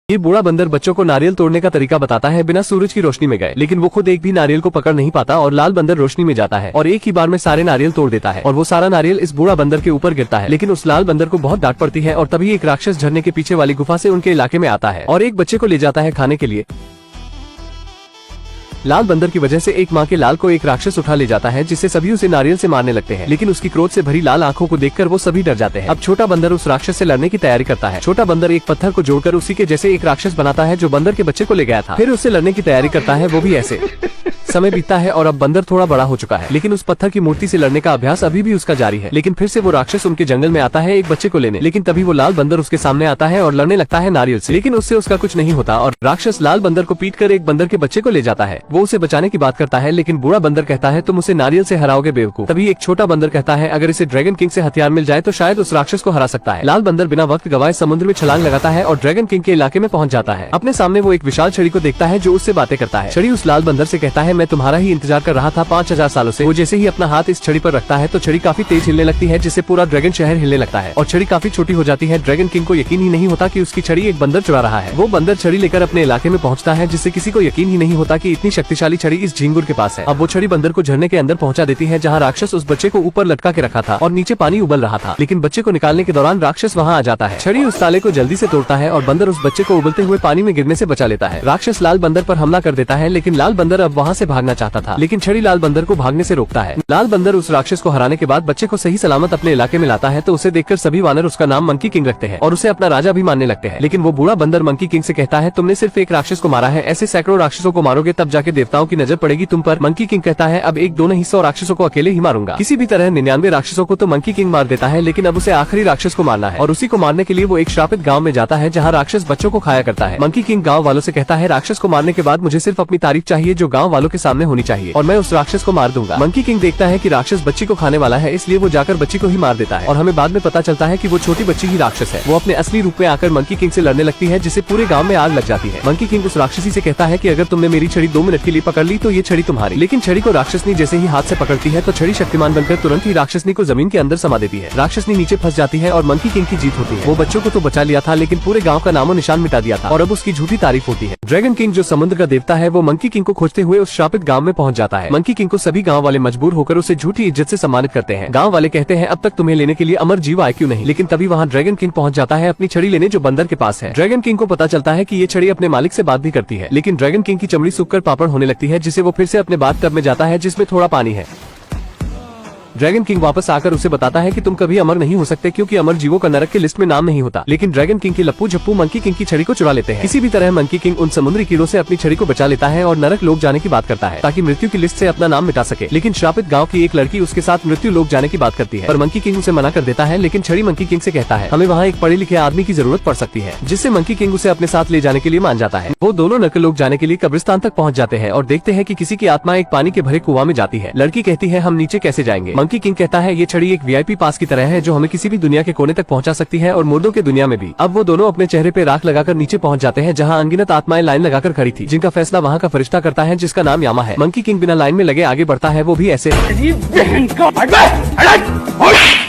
ये बूढ़ा बंदर बच्चों को नारियल तोड़ने का तरीका बताता है बिना सूरज की रोशनी में गए, लेकिन वो खुद एक भी नारियल को पकड़ नहीं पाता और लाल बंदर रोशनी में जाता है और एक ही बार में सारे नारियल तोड़ देता है और वो सारा नारियल इस बूढ़ा बंदर के ऊपर गिरता है। लेकिन उस लाल बंदर को बहुत डांट पड़ती है और तभी एक राक्षस झरने के पीछे वाली गुफा से उनके इलाके में आता है और एक बच्चे को ले जाता है खाने के लिए। लाल बंदर की वजह से एक माँ के लाल को एक राक्षस उठा ले जाता है, जिससे सभी उसे नारियल से मारने लगते हैं। लेकिन उसकी क्रोध से भरी लाल आंखों को देखकर वो सभी डर जाते हैं। अब छोटा बंदर उस राक्षस से लड़ने की तैयारी करता है। छोटा बंदर एक पत्थर को जोड़कर उसी के जैसे एक राक्षस बनाता है जो बंदर के बच्चे को ले गया था। फिर उससे लड़ने की तैयारी करता है, वो भी ऐसे। समय बीतता है और अब बंदर थोड़ा बड़ा हो चुका है, लेकिन उस पत्थर की मूर्ति से लड़ने का अभ्यास अभी भी उसका जारी है। लेकिन फिर से वो राक्षस उनके जंगल में आता है एक बच्चे को लेने, लेकिन तभी वो लाल बंदर उसके सामने आता है और लड़ने लगता है नारियल से। लेकिन उससे उसका कुछ नहीं होता और राक्षस लाल बंदर को पीटकर एक बंदर के बच्चे को ले जाता है। वो उसे बचाने की बात करता है, लेकिन बूढ़ा बंदर कहता है तुम उसे नारियल से हराओगे बेवकूफ। तभी एक छोटा बंदर कहता है अगर इसे ड्रैगन किंग से हथियार मिल जाए तो शायद उस राक्षस को हरा सकता है। लाल बंदर बिना वक्त गवाए समुद्र में छलांग लगाता है और ड्रैगन किंग के इलाके में पहुंच जाता है। अपने सामने वो एक विशाल छड़ी को देखता है जो उससे बातें करता है। छड़ी उस लाल बंदर से कहता है मैं तुम्हारा ही इंतजार कर रहा था 5000 सालों से। वो जैसे ही अपना हाथ इस छड़ी पर रखता है तो छड़ी काफी तेज हिलने लगती है, जिससे पूरा ड्रैगन शहर हिलने लगता है और छड़ी काफी छोटी हो जाती है। ड्रैगन किंग को यकीन ही नहीं होता कि उसकी छड़ी एक बंदर चुरा रहा है। वो बंदर छड़ी लेकर अपने इलाके में पहुंचता है, जिससे किसी को यकीन ही नहीं होता कि इतनी शक्तिशाली छड़ी इस झिंगुर के पास है। अब वो छड़ी बंदर को झरने के अंदर पहुंचा देती है, जहाँ राक्षस उस बच्चे को ऊपर लटका के रखा था और नीचे पानी उबल रहा था। लेकिन बच्चे को निकालने के दौरान राक्षस वहाँ आ जाता है। छड़ी उस ताले को जल्दी से तोड़ता है और बंदर उस बच्चे को उबलते हुए पानी में गिरने से बचा लेता है। राक्षस लाल बंदर पर हमला कर देता है, लेकिन लाल बंदर अब वहाँ से भागना चाहता था, लेकिन छड़ी लाल बंदर को भागने से रोकता है। लाल बंदर उस राक्षस को हराने के बाद बच्चे को सही सलामत अपने इलाके में लाता है, तो उसे देखकर सभी वानर उसका नाम मंकी किंग रखते हैं और उसे अपना राजा भी मानने लगते हैं। लेकिन वो बूढ़ा बंदर मंकी किंग से कहता है तुमने सिर्फ एक राक्षस को मारा है, ऐसे सैकड़ों राक्षसों को मारोगे तब जाके देवताओं की नजर पड़ेगी तुम पर। मंकी किंग कहता है अब एक दो नहीं 100 राक्षसों को अकेले ही मारूंगा। किसी भी तरह 99 राक्षसों को तो मंकी किंग मार देता है, लेकिन अब उसे आखिरी राक्षस को मारना है और उसी को मारने के लिए वो एक श्रापित गाँव में जाता है, जहाँ राक्षस बच्चों को खाया करता है। मंकी किंग गाँव वालों से कहता है राक्षस को मारने के बाद मुझे सिर्फ अपनी तारीफ चाहिए जो गाँव वालों के सामने होनी चाहिए और मैं उस राक्षस को मार दूंगा। मंकी किंग देखता है कि राक्षस बच्ची को खाने वाला है, इसलिए वो जाकर बच्ची को ही मार देता है और हमें बाद में पता चलता है कि वो छोटी बच्ची ही राक्षस है। वो अपने असली रूप में आकर मंकी किंग से लड़ने लगती है, जिससे पूरे गांव में आग लग जाती है। मंकी किंग उस राक्षसी से कहता है कि अगर तुमने मेरी छड़ी 2 मिनट के लिए पकड़ ली तो ये छड़ी तुम्हारी। लेकिन छड़ी को राक्षसनी जैसे ही हाथ से पकड़ती है तो छड़ी शक्तिमान बनकर तुरंत ही राक्षसनी को जमीन के अंदर समा देती है। राक्षसनी नीचे फंस जाती है और मंकी किंग की जीत होती है। वो बच्चों को तो बचा लिया था, लेकिन पूरे गाँव का नामो निशान मिटा दिया था और अब उसकी झूठी तारीफ होती है। ड्रैगन किंग जो समुद्र का देवता है वो मंकी किंग को खोजते हुए उस श्रापित गाँव में पहुँच जाता है। मंकी किंग को सभी गाँव वाले मजबूर होकर उसे झूठी इज्जत से सम्मानित करते हैं। गाँव वाले कहते हैं अब तक तुम्हें लेने के लिए अमर जीव आए क्यों नहीं। लेकिन तभी वहाँ ड्रैगन किंग पहुँच जाता है अपनी छड़ी लेने जो बंदर के पास है। ड्रैगन किंग को पता चलता है कि ये छड़ी अपने मालिक से बात भी करती है, लेकिन ड्रैगन किंग की चमड़ी सूखकर पापड़ होने लगती है, जिसे वो फिर से अपने बाथ टब में जाता है जिसमें थोड़ा पानी है। ड्रैगन किंग वापस आकर उसे बताता है कि तुम कभी अमर नहीं हो सकते क्योंकि अमर जीवों का नरक के लिस्ट में नाम नहीं होता। लेकिन ड्रैगन किंग के लप्पू झप्पू मंकी किंग की छड़ी को चुरा लेते हैं। किसी भी तरह मंकी किंग उन समुद्री कीड़ों से अपनी छड़ी को बचा लेता है और नरक लोक जाने की बात करता है ताकि मृत्यु की लिस्ट से अपना नाम मिटा सके। लेकिन श्रापित गाँव की एक लड़की उसके साथ मृत्यु लोक जाने की बात करती है, पर मंकी किंग उसे मना कर देता है। लेकिन छड़ी मंकी किंग से कहता है हमें वहाँ एक पढ़े लिखे आदमी की जरूरत पड़ सकती है, जिससे मंकी किंग उसे अपने साथ ले जाने के लिए मान जाता है। वो दोनों नरक लोक जाने के लिए कब्रिस्तान तक पहुँच जाते हैं और देखते हैं कि किसी की आत्मा एक पानी के भरे कुआं में जाती है। लड़की कहती है हम नीचे कैसे जाएंगे। मंकी किंग कहता है ये छड़ी एक VIP पास की तरह है जो हमें किसी भी दुनिया के कोने तक पहुंचा सकती है और मुर्दों के दुनिया में भी। अब वो दोनों अपने चेहरे पे राख लगाकर नीचे पहुंच जाते हैं, जहां अनगिनत आत्माएं लाइन लगाकर खड़ी थी, जिनका फैसला वहां का फरिश्ता करता है जिसका नाम यामा है। मंकी किंग बिना लाइन में लगे आगे बढ़ता है, वो भी ऐसे।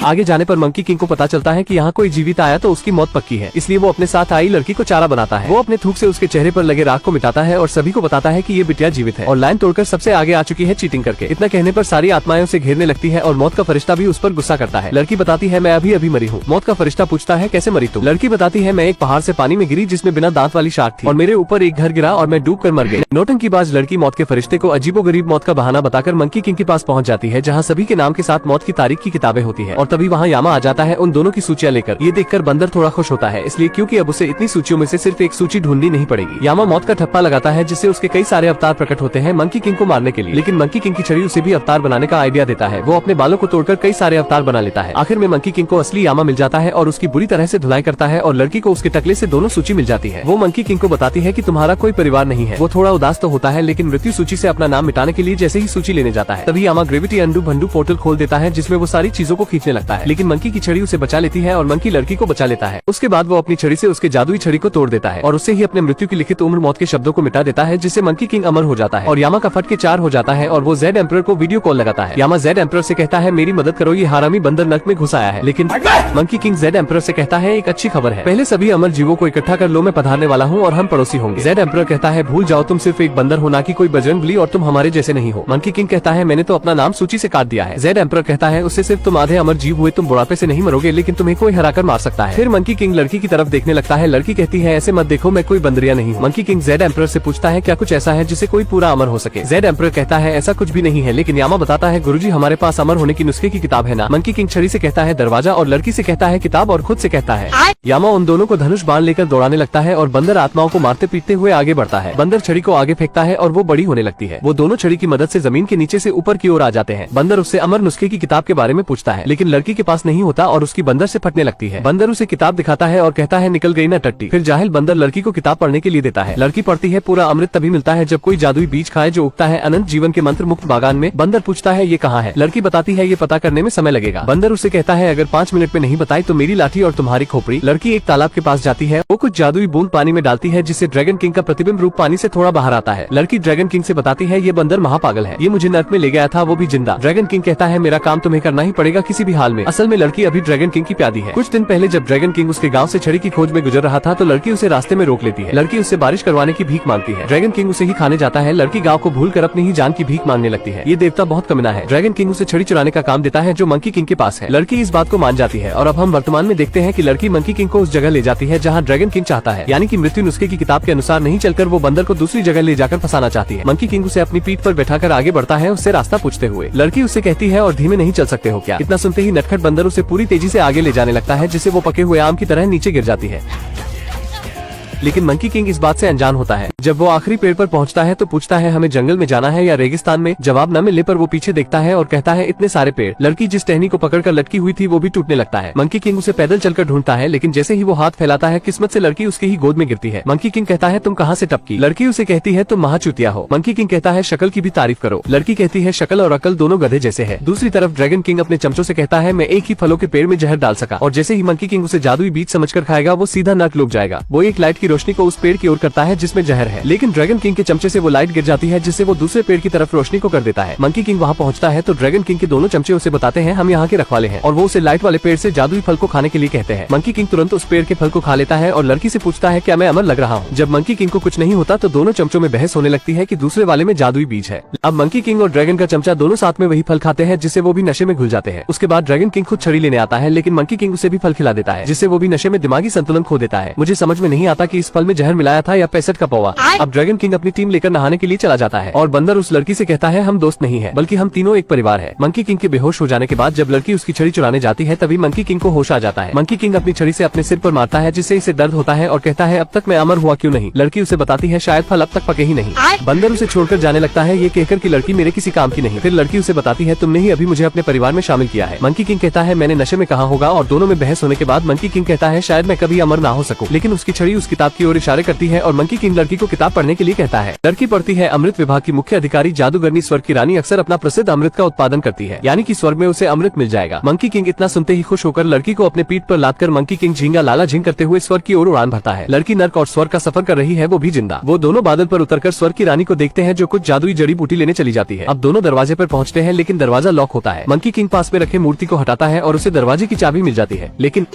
आगे जाने पर मंकी किंग को पता चलता है कि यहाँ कोई जीवित आया तो उसकी मौत पक्की है, इसलिए वो अपने साथ आई लड़की को चारा बनाता है। वो अपने थूक से उसके चेहरे पर लगे राख को मिटाता है और सभी को बताता है कि ये बिटिया जीवित है और लाइन तोड़कर सबसे आगे आ चुकी है चीटिंग करके। इतना कहने पर सारी आत्माएं उसे घेरने लगती है और मौत का फरिश्ता भी उस पर गुस्सा करता है। लड़की बताती है मैं अभी अभी मरी हूँ। मौत का फरिश्ता पूछता है कैसे मरी तुम। लड़की बताती है मैं एक पहाड़ से पानी में गिरी जिसमें बिना दांत वाली शार्क थी और मेरे ऊपर एक घर गिरा और मैं डूब कर मर गई। नौटंकीबाज लड़की मौत के फरिश्ते को अजीबोगरीब मौत का बहाना बताकर मंकी किंग के पास पहुँच जाती है, जहाँ सभी के नाम के साथ मौत की तारीख की किताबें होती है और तभी वहाँ यामा आ जाता है उन दोनों की सूचियां लेकर। ये देखकर बंदर थोड़ा खुश होता है, इसलिए क्योंकि अब उसे इतनी सूचियों में से सिर्फ एक सूची ढूंढनी नहीं पड़ेगी। यामा मौत का ठप्पा लगाता है जिससे उसके कई सारे अवतार प्रकट होते हैं मंकी किंग को मारने के लिए। लेकिन मंकी किंग की छड़ी उसे भी अवतार बनाने का आइडिया देता है। वो अपने बालों को तोड़कर कई सारे अवतार बना लेता है। आखिर में मंकी किंग को असली यामा मिल जाता है और उसकी बुरी तरह से धुलाई करता है और लड़की को उसके टकले से दोनों सूची मिल जाती है। वो मंकी किंग को बताती है कि तुम्हारा कोई परिवार नहीं है। वो थोड़ा उदास तो होता है, लेकिन मृत्यु सूची से अपना नाम मिटाने के लिए जैसे ही सूची लेने जाता है तभी यामा ग्रेविटी अंडू भंडू पोर्टल खोल देता है, जिसमें वो सारी चीजों को खींचने लगता है। लेकिन मंकी की छड़ी उसे बचा लेती है और मंकी लड़की को बचा लेता है। उसके बाद वो अपनी छड़ी से उसके जादुई छड़ी को तोड़ देता है और उससे ही अपने मृत्यु की लिखित उम्र मौत के शब्दों को मिटा देता है, जिससे मंकी किंग अमर हो जाता है और यामा का फट के 4 हो जाता है और वो जेड एम्परर को वीडियो कॉल लगाता है। यामा जेड एम्परर से कहता है मेरी मदद करो, ये हरामी बंदर नर्क में घुस आया है। लेकिन मंकी किंग जेड एम्परर से कहता है एक अच्छी खबर है, पहले सभी अमर जीवों को इकट्ठा कर लो, मैं पधारने वाला हूँ और हम पड़ोसी होंगे। जेड एम्परर कहता है भूल जाओ, तुम सिर्फ एक बंदर हो, ना कि कोई बजरंगबली, और तुम हमारे जैसे नहीं हो। मंकी किंग कहता है मैंने तो अपना नाम सूची से काट दिया है। जेड एम्परर कहता है उससे सिर्फ तुम आधे अमर जीव हुए, तुम बुढ़ापे से नहीं मरोगे, लेकिन तुम्हें कोई हराकर मार सकता है। फिर मंकी किंग लड़की की तरफ देखने लगता है। लड़की कहती है ऐसे मत देखो, मैं कोई बंदरिया नहीं हूँ। मंकी किंग जेड एम्परर से पूछता है क्या कुछ ऐसा है जिसे कोई पूरा अमर हो सके। जेड एम्परर कहता है ऐसा कुछ भी नहीं है, लेकिन यामा बताता है गुरुजी हमारे पास अमर होने की नुस्खे की किताब है ना। मंकी किंग छड़ी से कहता है दरवाजा, और लड़की से कहता है किताब, और खुद से कहता है। यामा उन दोनों को धनुष बाण लेकर दौड़ाने लगता है और बंदर आत्माओं को मारते पीटते हुए आगे बढ़ता है। बंदर छड़ी को आगे फेंकता है और वो बड़ी होने लगती है। वो दोनों छड़ी की मदद से जमीन के नीचे से ऊपर की ओर आ जाते हैं। बंदर उससे अमर नुस्खे की किताब के बारे में पूछता है, लेकिन लड़की के पास नहीं होता और उसकी बंदर से फटने लगती है। बंदर उसे किताब दिखाता है और कहता है निकल गई ना टट्टी। फिर जाहिल बंदर लड़की को किताब पढ़ने के लिए देता है। लड़की पढ़ती है। पूरा अमृत तभी मिलता है जब कोई जादुई बीज खाए जो उगता है अनंत जीवन के मंत्र मुक्त बागान में। बंदर पूछता है ये कहाँ है। लड़की बताती है ये पता करने में समय लगेगा। बंदर उसे कहता है अगर 5 मिनट में नहीं बताई तो मेरी लाठी और तुम्हारी खोपड़ी। लड़की एक तालाब के पास जाती है। वो कुछ जादुई बूंद पानी में डालती है जिससे ड्रैगन किंग का प्रतिबिंब रूप पानी से थोड़ा बाहर आता है। लड़की ड्रैगन किंग से बताती है ये बंदर महापागल है, ये मुझे नर्क में ले गया था, वो भी जिंदा। ड्रैगन किंग कहता है मेरा काम तुम्हें करना ही पड़ेगा किसी भी हाल में। असल में लड़की अभी ड्रैगन किंग की प्यादी है। कुछ दिन पहले जब ड्रैगन किंग उसके गाँव से छड़ी की खोज में गुजर रहा था तो लड़की उसे रास्ते में रोक लेती है। लड़की उससे बारिश करवाने की भीख मांगती है। ड्रैगन किंग उसे ही खाने जाता है। लड़की गाँव को भूल कर अपनी ही जान की भीख मांगने लगती है। ये देवता बहुत कमीना है। ड्रैगन किंग उसे छड़ी चुराने का काम देता है जो मंकी किंग के पास है। लड़की इस बात को मान जाती है और अब हम वर्तमान में देखते हैं कि लड़की मंकी किंग को उस जगह ले जाती है जहाँ ड्रैगन किंग चाहता है, यानी कि मृत्यु नुस्खे की किताब के अनुसार नहीं चलकर वो बंदर को दूसरी जगह ले जाकर फंसाना चाहती है। मंकी किंग उसे अपनी पीठ पर बैठाकर आगे बढ़ता है उससे रास्ता पूछते हुए। लड़की उससे कहती है और धीमे नहीं चल सकते हो क्या। इतना सुनते ही नटखट बंदर उसे पूरी तेजी से आगे ले जाने लगता है जिससे वो पके हुए आम की तरह नीचे गिर जाती है। लेकिन मंकी किंग इस बात से अनजान होता है। जब वो आखिरी पेड़ पर पहुंचता है तो पूछता है हमें जंगल में जाना है या रेगिस्तान में। जवाब न मिलने पर वो पीछे देखता है और कहता है इतने सारे पेड़। लड़की जिस टहनी को पकड़कर लटकी हुई थी वो भी टूटने लगता है। मंकी किंग उसे पैदल चलकर ढूंढता है, लेकिन जैसे ही वो हाथ फैलाता है किस्मत से लड़की उसकी ही गोद में गिरती है। मंकी किंग कहता है तुम कहाँ से टपकी। लड़की उसे कहती है तुम महाचूतिया हो। मंकी किंग कहता है शक्ल की भी तारीफ करो। लड़की कहती है शक्ल और अकल दोनों गधे जैसे है। दूसरी तरफ ड्रैगन किंग अपने चमचों से कहता है मैं एक ही फलों के पेड़ में जहर डाल सका, और जैसे ही मंकी किंग उसे जादुई बीज समझकर खाएगा वो सीधा नर्क डूब जाएगा। वो एक लाइट की रोशनी को उस पेड़ की ओर करता है जिसमें जहर है, लेकिन ड्रैगन किंग के चमचे से वो लाइट गिर जाती है जिससे वो दूसरे पेड़ की तरफ रोशनी को कर देता है। मंकी किंग वहाँ पहुँचता है तो ड्रैगन किंग के दोनों चमचे उसे बताते हैं हम यहाँ के रखवाले हैं, और वो उसे लाइट वाले पेड़ से जादुई फल को खाने के लिए कहते हैं। मंकी किंग तुरंत उस पेड़ के फल को खा लेता है और लड़की से पूछता है क्या मैं अमर लग रहा हूँ। जब मंकी किंग को कुछ नहीं होता तो दोनों चमचों में बहस होने लगती है कि दूसरे वाले में जादुई बीज है। अब मंकी किंग और ड्रैगन का चमचा दोनों साथ में वही फल खाते हैं जिससे वो भी नशे में घुल जाते हैं। उसके बाद ड्रैगन किंग खुद छड़ी लेने आता है, लेकिन मंकी किंग उसे भी फल खिला देता है जिससे वो भी नशे में दिमागी संतुलन खो देता है। मुझे समझ में नहीं आता कि इस फल में जहर मिलाया था या 65 का पौवा। अब ड्रैगन किंग अपनी टीम लेकर नहाने के लिए चला जाता है और बंदर उस लड़की से कहता है हम दोस्त नहीं है बल्कि हम तीनों एक परिवार है। मंकी किंग के बेहोश हो जाने के बाद जब लड़की उसकी छड़ी चुराने जाती है तभी मंकी किंग को होश आ जाता है। मंकी किंग अपनी छड़ी से अपने सिर पर मारता है जिससे इसे दर्द होता है और कहता है अब तक मैं अमर हुआ क्यों नहीं। लड़की उसे बताती है शायद फल अब तक पके ही नहीं। बंदर उसे छोड़कर जाने लगता है ये कहकर कि लड़की मेरे किसी काम की नहीं। फिर लड़की उसे बताती है तुमने ही अभी मुझे अपने परिवार में शामिल किया है। मंकी किंग कहता है मैंने नशे में कहा होगा, और दोनों में बहस होने के बाद मंकी किंग कहता है शायद मैं कभी अमर ना हो सकूं, लेकिन उसकी छड़ी उस किताब की ओर इशारे करती है और मंकी किंग लड़की को किताब पढ़ने के लिए कहता है। लड़की पढ़ती है अमृत विभाग की मुख्य अधिकारी जादूगरनी स्वर्ग की रानी अक्सर अपना प्रसिद्ध अमृत का उत्पादन करती है, यानी कि स्वर्ग में उसे अमृत मिल जाएगा। मंकी किंग इतना सुनते ही खुश होकर लड़की को अपने पीठ पर लादकर मंकी किंग झींगा लाला झींग करते हुए स्वर्ग की ओर उड़ान भरता है। लड़की नर्क और स्वर्ग का सफर कर रही है, वो भी जिंदा। वो दोनों बादल पर उतरकर स्वर्ग की रानी को देखते हैं जो कुछ जादुई जड़ी बूटी लेने चली जाती है। अब दोनों दरवाजे पर पहुंचते हैं लेकिन दरवाजा लॉक होता है। मंकी किंग पास में रखे मूर्ति को हटाता है और उसे दरवाजे की चाबी मिल जाती है, लेकिन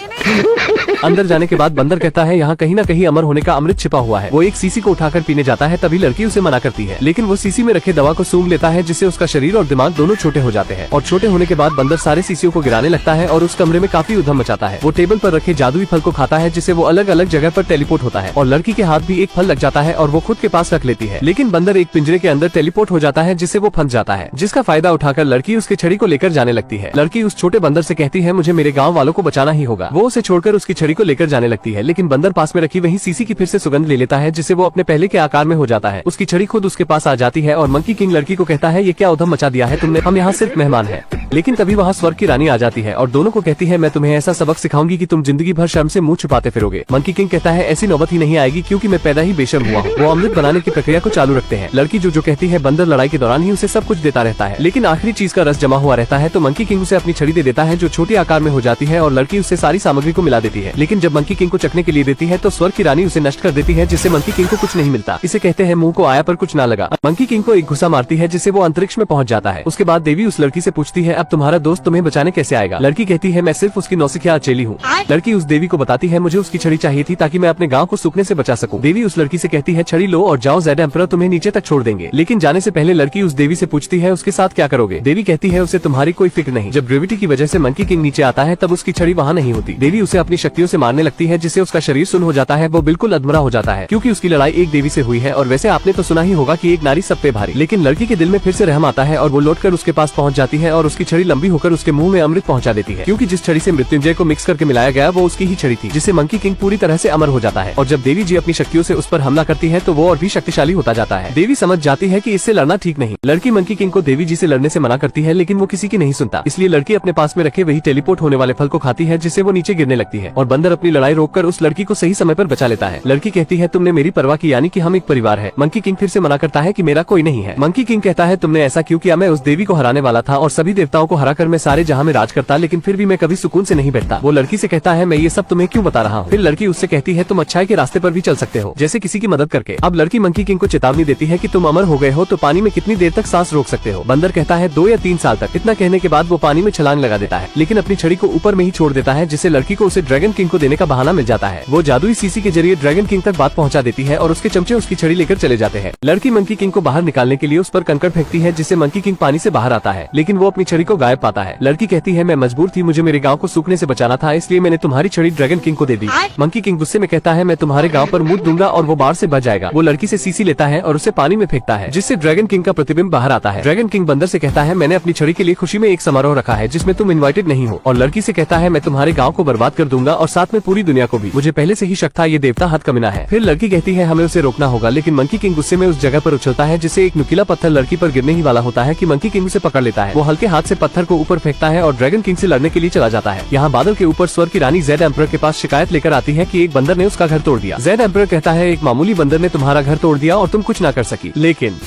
अंदर जाने के बाद बंदर कहता है यहाँ कहीं न कहीं अमर होने का अमृत छिपा हुआ है। वो एक सीसी को उठाकर पीने जाता है, तभी लड़की उसे मना करती है, लेकिन वो सीसी में रखे दवा को सूंघ लेता है जिससे उसका शरीर और दिमाग दोनों छोटे हो जाते हैं। और छोटे होने के बाद बंदर सारे सीसियों को गिराने लगता है और उस कमरे में काफी उधम मचाता है। वो टेबल पर रखे जादुई फल को खाता है जिससे वो अलग अलग जगह पर टेलीपोर्ट होता है, और लड़की के हाथ भी एक फल लग जाता है और वो खुद के पास रख लेती है। लेकिन बंदर एक पिंजरे के अंदर टेलीपोर्ट हो जाता है जिससे वो फंस जाता है, जिसका फायदा उठाकर लड़की उसकी छड़ी को लेकर जाने लगती है। लड़की उस छोटे बंदर से कहती है मुझे मेरे गाँव वालों को बचाना ही होगा। वो उसे छोड़कर उसकी छड़ी को लेकर जाने लगती है, लेकिन बंदर पास में रखी वही सीसी की फिर से सुगंध ले लेता है जिससे वो अपने पहले के आकार में हो जाता है। उसकी छड़ी खुद उसके पास आ जाती है और मंकी किंग लड़की को कहता है ये क्या उधम मचा दिया है तुमने, हम यहाँ सिर्फ मेहमान हैं। लेकिन तभी वहाँ स्वर्ग की रानी आ जाती है और दोनों को कहती है मैं तुम्हें ऐसा सबक सिखाऊंगी कि तुम जिंदगी भर शर्म से मुंह छुपाते फिरोगे। मंकी किंग कहता है ऐसी नौबत ही नहीं आएगी क्योंकि मैं पैदा ही बेशर्म हुआ हूँ। वो अमृत बनाने की प्रक्रिया को चालू रखते हैं। लड़की जो कहती है बंदर लड़ाई के दौरान ही उसे सब कुछ देता रहता है, लेकिन आखिरी चीज का रस जमा हुआ रहता है तो मंकी किंग उसे अपनी छड़ी दे देता है जो छोटे आकार में हो जाती है और लड़की उससे सारी सामग्री को मिला देती है। लेकिन जब मंकी किंग को चखने के लिए देती है तो स्वर्ग की रानी उसे नष्ट कर देती है जिससे मंकी किंग को कुछ नहीं नहीं मिलता। इसे कहते हैं मुंह को आया पर कुछ ना लगा। मंकी किंग को एक घुसा मारती है जिससे वो अंतरिक्ष में पहुंच जाता है। उसके बाद देवी उस लड़की से पूछती है अब तुम्हारा दोस्त तुम्हें बचाने कैसे आएगा। लड़की कहती है मैं सिर्फ उसकी नौसिखिया अचेली हूँ। लड़की उस देवी को बताती है मुझे उसकी छड़ी चाहिए थी ताकि मैं अपने गाँव को सूखने से बचा सकूं। देवी उस लड़की से कहती है छड़ी लो और जाओ, ज़ेड एम्परर तुम्हें नीचे तक छोड़ देंगे। लेकिन जाने से पहले लड़की उस देवी से पूछती है उसके साथ क्या करोगे। देवी कहती है उसे तुम्हारी कोई फिक्र नहीं। जब ग्रेविटी की वजह से मंकी किंग नीचे आता है तब उसकी छड़ी वहाँ नहीं होती। देवी उसे अपनी शक्तियों से मारने लगती है जिससे उसका शरीर सुन्न हो जाता है। वो बिल्कुल अधमरा हो जाता है क्योंकि उसकी लड़ाई एक देवी से हुई है। और वैसे आपने तो सुना ही होगा कि एक नारी सब पे भारी। लेकिन लड़की के दिल में फिर से रहम आता है और वो लौटकर उसके पास पहुंच जाती है और उसकी छड़ी लंबी होकर उसके मुंह में अमृत पहुंचा देती है। क्योंकि जिस छड़ी से मृत्युंजय को मिक्स करके मिलाया गया वो उसकी ही छड़ी थी, जिससे मंकी किंग पूरी तरह से अमर हो जाता है। और जब देवी जी अपनी शक्तियों से उस पर हमला करती है तो वो और भी शक्तिशाली होता जाता है। देवी समझ जाती है कि इससे लड़ना ठीक नहीं। लड़की मंकी किंग को देवी जी से लड़ने से मना करती है लेकिन वो किसी की नहीं सुनता। इसलिए लड़की अपने पास में रखे वही टेलीपोर्ट होने वाले फल को खाती है जिससे वो नीचे गिरने लगती है। और बंदर अपनी लड़ाई रोककर उस लड़की को सही समय पर बचा लेता है। लड़की कहती है तुमने मेरी परवाह की, यानी कि हम एक परिवार है। मंकी किंग फिर से मना करता है कि मेरा कोई नहीं है। मंकी किंग कहता है तुमने ऐसा क्यों किया, मैं उस देवी को हराने वाला था और सभी देवताओं को हराकर मैं सारे जहां में राज करता, लेकिन फिर भी मैं कभी सुकून से नहीं बैठता। वो लड़की से कहता है मैं ये सब तुम्हें क्यों बता रहा हूँ। फिर लड़की उससे कहती है तुम अच्छाई के रास्ते पर भी चल सकते हो, जैसे किसी की मदद करके। अब लड़की मंकी किंग को चेतावनी देती है कि तुम अमर हो गए हो तो पानी में कितनी देर तक सांस रोक सकते हो। बंदर कहता है 2 या 3 साल तक। इतना कहने के बाद वो पानी में छलांग लगा देता है लेकिन अपनी छड़ी को ऊपर में ही छोड़ देता है, जिससे लड़की को उसे ड्रैगन किंग को देने का बहाना मिल जाता है। वो जादुई सीसी के जरिए ड्रैगन किंग तक बात पहुंचा देती है और उसके चमचे उसकी छड़ी लेकर चले जाते हैं। लड़की मंकी किंग को बाहर निकालने के लिए उस पर कंकड़ फेंकती है जिससे मंकी किंग पानी से बाहर आता है, लेकिन वो अपनी छड़ी को गायब पाता है। लड़की कहती है मैं मजबूर थी, मुझे मेरे गाँव को सूखने से बचाना था, इसलिए मैंने तुम्हारी छड़ी ड्रैगन किंग को दे दी। मंकी किंग गुस्से में कहता है मैं तुम्हारे गाँव पर मुँह दूंगा और वो बाढ़ से बच जाएगा। वो लड़की से सीसी लेता है और उसे पानी में फेंकता है जिससे ड्रैगन किंग का प्रतिबिंब बाहर आता है। ड्रैगन किंग बंदर से कहता है मैंने अपनी छड़ी के लिए खुशी में एक समारोह रखा है जिसमें तुम इनवाइटेड नहीं हो। और लड़की से कहता है मैं तुम्हारे गाँव को बर्बाद कर दूंगा और साथ में पूरी दुनिया को भी। मुझे पहले से ही शक था ये देवता हद कमीना है। फिर लड़की कहती है हमें उसे रोकना होगा, लेकिन मंकी किंग गुस्से में उस जगह पर उछलता है जिससे एक नुकीला पत्थर लड़की पर गिरने ही वाला होता है कि मंकी किंग उसे पकड़ लेता है। वो हल्के हाथ से पत्थर को ऊपर फेंकता है और ड्रैगन किंग से लड़ने के लिए चला जाता है। यहाँ बादल के ऊपर स्वर्ग की रानी ज़ेड एम्परर के पास शिकायत लेकर आती है कि एक बंदर ने उसका घर तोड़ दिया। ज़ेड एम्परर कहता है एक मामूली बंदर ने तुम्हारा घर तोड़ दिया और तुम कुछ ना कर सकी। लेकिन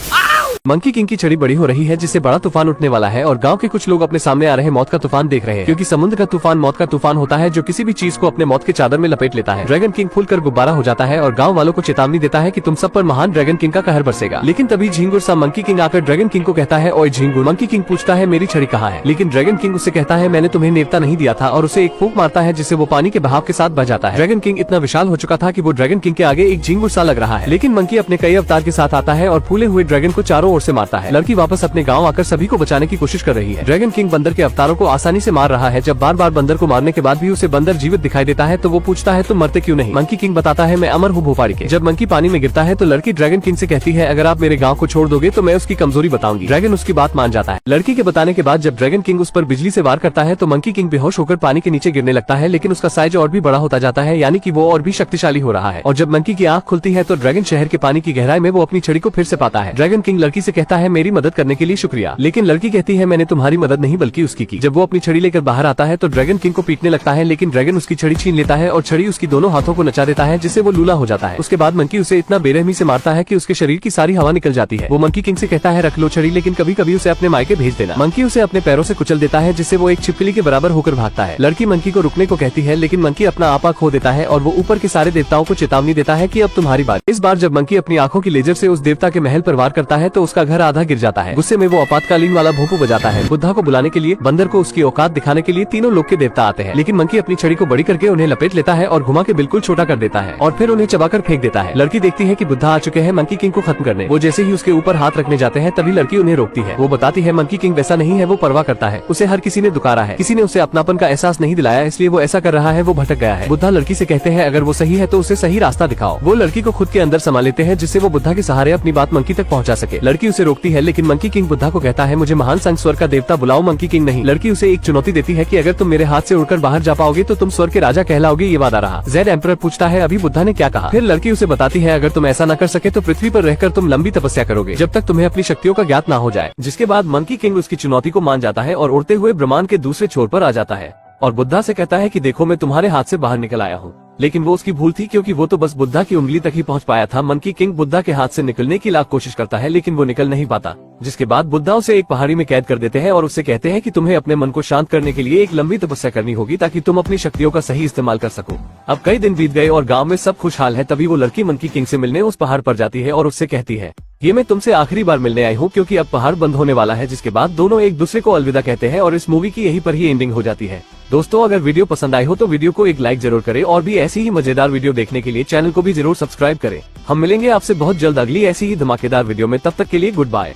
मंकी किंग की छड़ी बड़ी हो रही है जिससे बड़ा तूफान उठने वाला है और गांव के कुछ लोग अपने सामने आ रहे मौत का तूफान देख रहे हैं, क्योंकि समुद्र का तूफान मौत का तूफान होता है जो किसी भी चीज को अपने मौत के चादर में लपेट लेता है। ड्रैगन किंग फूलकर गुब्बारा हो जाता है और गांव वालों को चेतावनी देता है कि तुम सब पर महान ड्रैगन किंग का कहर बरसेगा। लेकिन तभी झिंगुर सा मंकी किंग आकर ड्रैगन किंग को कहता है ओए झिंगुर। मंकी किंग पूछता है मेरी छड़ी कहाँ है, लेकिन ड्रैगन किंग उससे कहता है मैंने तुम्हें नेवता नहीं दिया था और उसे एक फूंक मारता है जिससे वो पानी के बहाव के साथ बह जाता है। ड्रैगन किंग इतना विशाल हो चुका था कि वो ड्रैगन किंग के आगे एक झिंगुर सा लग रहा है, लेकिन मंकी अपने कई अवतार के साथ आता है और फूले हुए ड्रैगन को चारों ओर से मारता है। लड़की वापस अपने गाँव आकर सभी को बचाने की कोशिश कर रही है। ड्रैगन किंग बंदर के अवतारों को आसानी से मार रहा है। जब बार बार बंदर को मारने के बाद भी उसे बंदर जीवित दिखाई देता है तो वो पूछता है तुम मरते क्यों नहीं। मंकी किंग बताता है मैं अमर हूँ भोपाड़ी के। जब मंकी पानी में गिरता है तो लड़की ड्रैगन किंग से कहती है अगर आप मेरे गाँव को छोड़ दोगे तो मैं उसकी कमजोरी बताऊंगी। ड्रैगन उसकी बात मान जाता है। लड़की के बताने के बाद जब ड्रैगन किंग उस पर बिजली से वार करता है तो मंकी किंग बेहोश होकर पानी के नीचे गिरने लगता है, लेकिन उसका साइज और भी बड़ा होता जाता है, यानी कि वो और भी शक्तिशाली हो रहा है। और जब मंकी की आंख खुलती है तो ड्रैगन शहर के पानी की गहराई में वो अपनी छड़ी को फिर से पाता है। ड्रैगन किंग लड़की से कहता है मेरी मदद करने के लिए शुक्रिया, लेकिन लड़की कहती है मैंने तुम्हारी मदद नहीं बल्कि उसकी की। जब वो अपनी छड़ी लेकर बाहर आता है तो ड्रैगन किंग को पीटने लगता है, लेकिन ड्रैगन उसकी छड़ी छीन लेता है और छड़ी उसकी दोनों हाथों को नचा देता है जिससे वो लूला हो जाता है। उसके बाद मंकी उसे इतना बेरहमी से मारता है कि उसके शरीर की सारी हवा निकल जाती है। वो मंकी किंग से कहता है रख लो छड़ी, लेकिन कभी कभी उसे अपने मायके भेज देना। मंकी उसे अपने पैरों से कुचल देता है जिससे वो एक छिपकली के बराबर होकर भागता है। लड़की मंकी को रुकने को कहती है, लेकिन मंकी अपना आपा खो देता है और वो ऊपर के सारे देवताओं को चेतावनी देता है कि अब तुम्हारी बात। इस बार जब मंकी अपनी आंखों की लेजर से उस देवता के महल पर वार करता है तो उसका घर आधा गिर जाता है। गुस्से में वो आपातकालीन वाला भोंपू बजाता है। बुद्धा को बुलाने के लिए बंदर को उसकी औकात दिखाने के लिए तीनों लोग के देवता आते हैं, लेकिन मंकी अपनी छड़ी को बड़ी करके उन्हें लपेट लेता है और घुमा के बिल्कुल छोटा कर देता है और फिर उन्हें चबाकर फेंक देता है। लड़की देखती है कि बुद्धा आ चुके हैं मंकी किंग को खत्म करने। वो जैसे ही उसके ऊपर हाथ रखने जाते हैं तभी लड़की उन्हें रोकती है। वो बताती है मंकी किंग वैसा नहीं है, वो परवाह करता है, उसे हर किसी ने दुकारा है, किसी ने उसे अपनापन का एहसास नहीं दिलाया, इसलिए वो ऐसा कर रहा है, वो भटक गया है। बुद्धा लड़की से कहते हैं अगर वो सही है तो उसे सही रास्ता दिखाओ। वो लड़की को खुद के अंदर समा लेते हैं जिससे वो बुद्धा के सहारे अपनी बात मंकी तक पहुंचा सके। लड़की उसे रोकती है, लेकिन मंकी किंग बुद्धा को कहता है मुझे महान संग स्वर्ग का देवता बुलाओ, मंकी किंग नहीं। लड़की उसे एक चुनौती देती है कि अगर तुम मेरे हाथ से उड़कर बाहर जा पाओगे तो तुम स्वर्ग के राजा कहलाओगे, ये वादा रहा। ज़ेड एम्परर पूछता है अभी बुद्धा ने क्या कहा। फिर लड़की उसे बताती है अगर तुम ऐसा न कर सके तो पृथ्वी पर रहकर तुम लंबी तपस्या करोगे जब तक तुम्हें अपनी शक्तियों का ज्ञात न हो जाए। जिसके बाद मंकी किंग उसकी चुनौती को मान जाता है और उड़ते हुए ब्रह्मांड के दूसरे छोर पर आ जाता है और बुद्धा से कहता है कि देखो मैं तुम्हारे हाथ से बाहर निकल आया हूँ लेकिन वो उसकी भूल थी, क्योंकि वो तो बस बुद्धा की उंगली तक ही पहुंच पाया था। मंकी किंग बुद्धा के हाथ से निकलने की लाख कोशिश करता है, लेकिन वो निकल नहीं पाता, जिसके बाद बुद्धा उसे एक पहाड़ी में कैद कर देते हैं और उससे कहते हैं कि तुम्हें अपने मन को शांत करने के लिए एक लंबी तपस्या करनी होगी, ताकि तुम अपनी शक्तियों का सही इस्तेमाल कर सको। अब कई दिन बीत गए और गाँव में सब खुशहाल है। तभी वो लड़की मंकी किंग से मिलने उस पहाड़ पर जाती है और उससे कहती है, ये मैं तुमसे आखिरी बार मिलने आई हूँ, क्योंकि अब पहाड़ बंद होने वाला है। जिसके बाद दोनों एक दूसरे को अलविदा कहते हैं और इस मूवी की यहीं पर ही एंडिंग हो जाती है। दोस्तों, अगर वीडियो पसंद आई हो तो वीडियो को एक लाइक जरूर करें और भी ऐसी ही मजेदार वीडियो देखने के लिए चैनल को भी जरूर सब्सक्राइब करें। हम मिलेंगे आपसे बहुत जल्द अगली ऐसी ही धमाकेदार वीडियो में। तब तक के लिए गुड बाय।